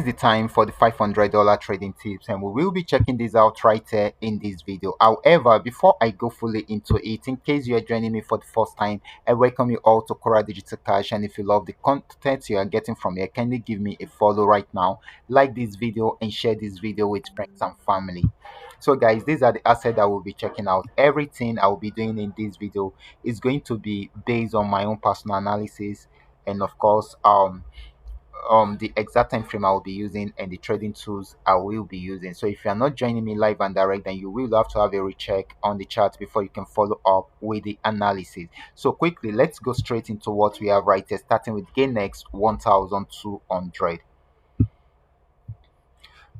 the time for the $500 trading tips, and we will be checking this out right here in this video. However, before I go fully into it, in case you are joining me for the first time, I welcome you all to Qora Digital Cash. And if you love the content you are getting from here, kindly give me a follow right now, like this video, and share this video with friends and family. So guys, these are the assets that we'll be checking out. Everything I will be doing in this video is going to be based on my own personal analysis, and of course the exact time frame I will be using and the trading tools I will be using. So if you are not joining me live and direct, then you will have to have a recheck on the chart before you can follow up with the analysis. So quickly, let's go straight into what we have right here, starting with GainX 1200.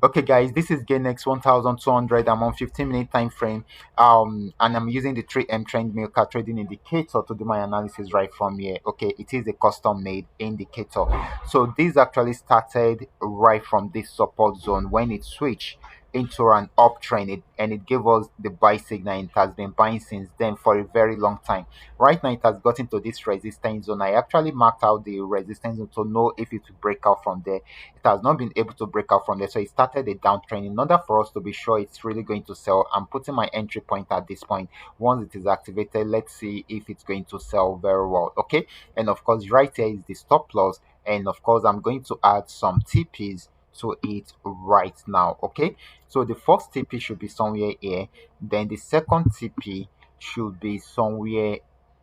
Okay, guys, this is GainX 1200. I'm on 15-minute time frame, and I'm using the 3M trend maker trading indicator to do my analysis right from here. Okay, it is a custom made indicator. So this actually started right from this support zone when it switched into an uptrend, and it gave us the buy signal. It has been buying since then for a very long time. Right now, it has gotten to this resistance zone. I actually marked out the resistance zone to know if it will break out from there. It has not been able to break out from there, so it started a downtrend. In order for us to be sure it's really going to sell, I'm putting my entry point at this point. Once it is activated, let's see if it's going to sell very well. Okay, and of course right here is the stop loss, and of course I'm going to add some TPs to it right now. Okay, so the first TP should be somewhere here, then the second TP should be somewhere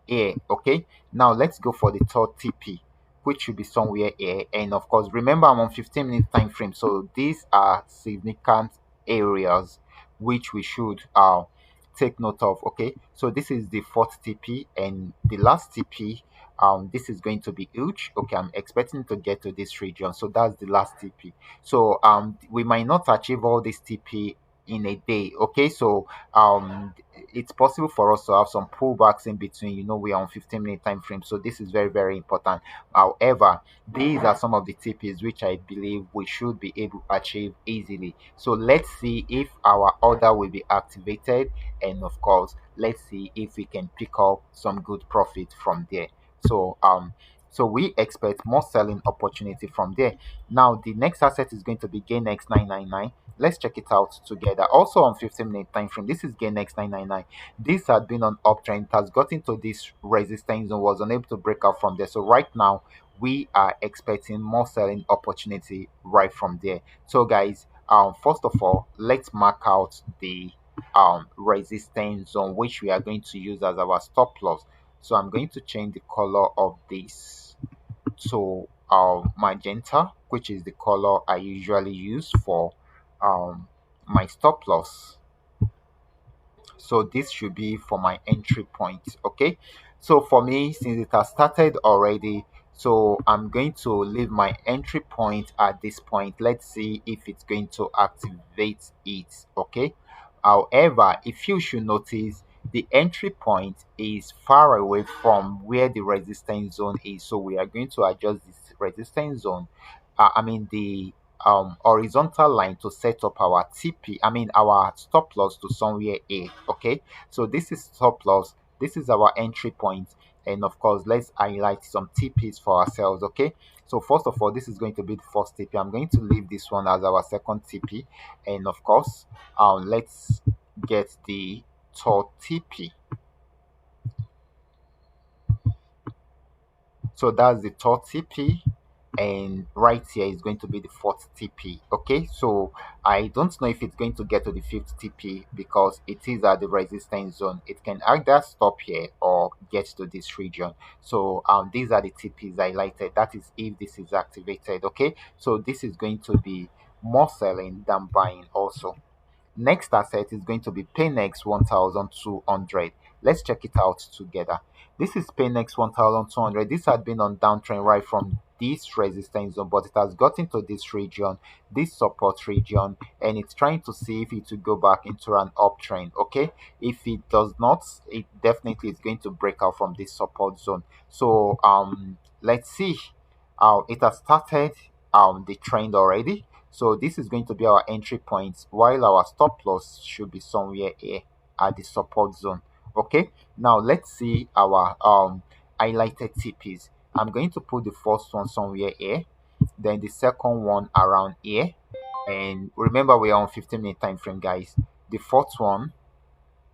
here. Okay, now let's go for the third TP, which should be somewhere here. And of course, remember I'm on 15-minute time frame, so these are significant areas which we should take note of. Okay, so this is the fourth TP and the last TP. This is going to be huge. Okay, I'm expecting to get to this region, so that's the last TP. So we might not achieve all this TP in a day. Okay, so it's possible for us to have some pullbacks in between. You know, we are on 15-minute time frame, so this is very, very important. However, these are some of the TPs which I believe we should be able to achieve easily. So let's see if our order will be activated, and of course let's see if we can pick up some good profit from there. So we expect more selling opportunity from there. Now the next asset is going to be GainX 999. Let's check it out together. Also on 15-minute time frame, this is GainX 999. This had been on uptrend, has gotten to this resistance and was unable to break out from there. So right now we are expecting more selling opportunity right from there. So guys, first of all, let's mark out the resistance zone which we are going to use as our stop loss. So I'm going to change the color of this to magenta, which is the color I usually use for my stop loss. So this should be for my entry point. Okay, so for me, since it has started already, so I'm going to leave my entry point at this point. Let's see if it's going to activate it. Okay, however, if you should notice, the entry point is far away from where the resistance zone is, so we are going to adjust this resistance zone, I mean the horizontal line, to set up our TP, I mean our stop loss, to somewhere A. Okay, so this is stop loss, this is our entry point, and of course let's highlight some TPs for ourselves. Okay, so first of all, this is going to be the first TP. I'm going to leave this one as our second TP, and of course let's get the third TP. So that's the third TP, and right here is going to be the fourth TP. Okay, so I don't know if it's going to get to the fifth TP because it is at the resistance zone. It can either stop here or get to this region. So these are the TPs highlighted. That is if this is activated. Okay, so this is going to be more selling than buying also. Next asset is going to be Paynex 1200. Let's check it out together. This is Paynex 1200. This had been on downtrend right from this resistance zone, but it has gotten to this region, this support region, and it's trying to see if it will go back into an uptrend. Okay, if it does not, it definitely is going to break out from this support zone. So let's see. It has started the trend already, so this is going to be our entry point, while our stop loss should be somewhere here at the support zone. Okay, now let's see our highlighted TPs. I'm going to put the first one somewhere here, then the second one around here, and remember we are on 15-minute time frame, guys. The fourth one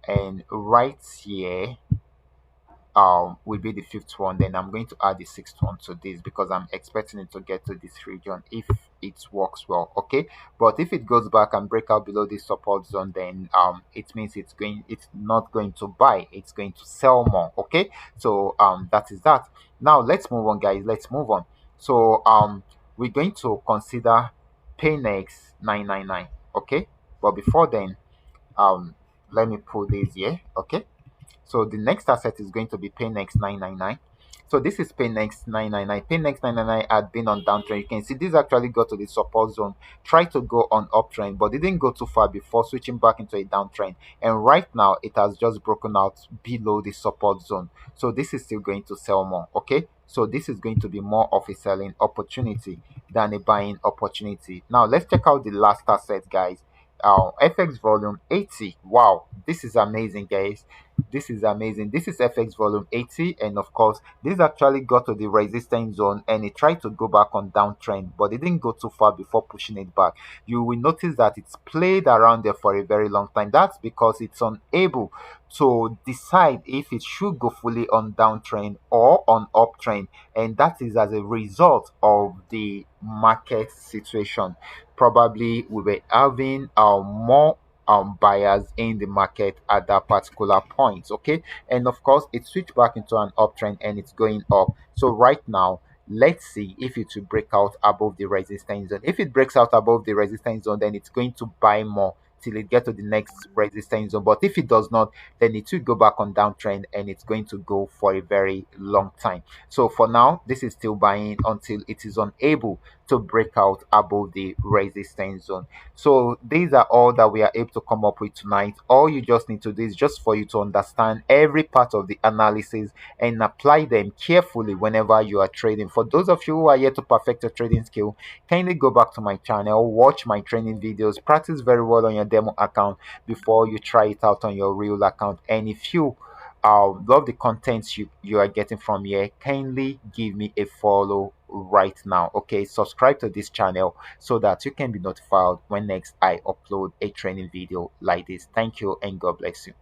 and right here will be the fifth one. Then I'm going to add the sixth one to this because I'm expecting it to get to this region if it works well. Okay, but if it goes back and break out below this support zone, then it means it's not going to buy, it's going to sell more. Okay, so that is that. Now let's move on, guys. Let's move on. So we're going to consider paynex 999. Okay, but before then, um let me put this here. Okay, so the next asset is going to be Paynex 999. So this is Paynex 999. Paynex 999 had been on downtrend. You can see this actually got to the support zone, tried to go on uptrend, but didn't go too far before switching back into a downtrend. And right now, it has just broken out below the support zone. So this is still going to sell more. Okay. So this is going to be more of a selling opportunity than a buying opportunity. Now let's check out the last asset, guys. FX volume 80. Wow, this is amazing, guys. This is amazing. This is FX volume 80, and of course, this actually got to the resistance zone and it tried to go back on downtrend, but it didn't go too far before pushing it back. You will notice that it's played around there for a very long time. That's because it's unable to decide if it should go fully on downtrend or on uptrend, and that is as a result of the market situation. Probably we were having more buyers in the market at that particular point. Okay, and of course it switched back into an uptrend and it's going up. So right now, let's see if it will break out above the resistance zone. If it breaks out above the resistance zone, then it's going to buy more till it get to the next resistance zone. But if it does not, then it will go back on downtrend and it's going to go for a very long time. So for now, this is still buying until it is unable to break out above the resistance zone. So these are all that we are able to come up with tonight. All you just need to do is just for you to understand every part of the analysis and apply them carefully whenever you are trading. For those of you who are yet to perfect your trading skill, kindly go back to my channel, watch my training videos, practice very well on your demo account before you try it out on your real account. And if you love the contents you are getting from here, kindly give me a follow right now. Okay, subscribe to this channel so that you can be notified when next I upload a training video like this. Thank you and God bless you.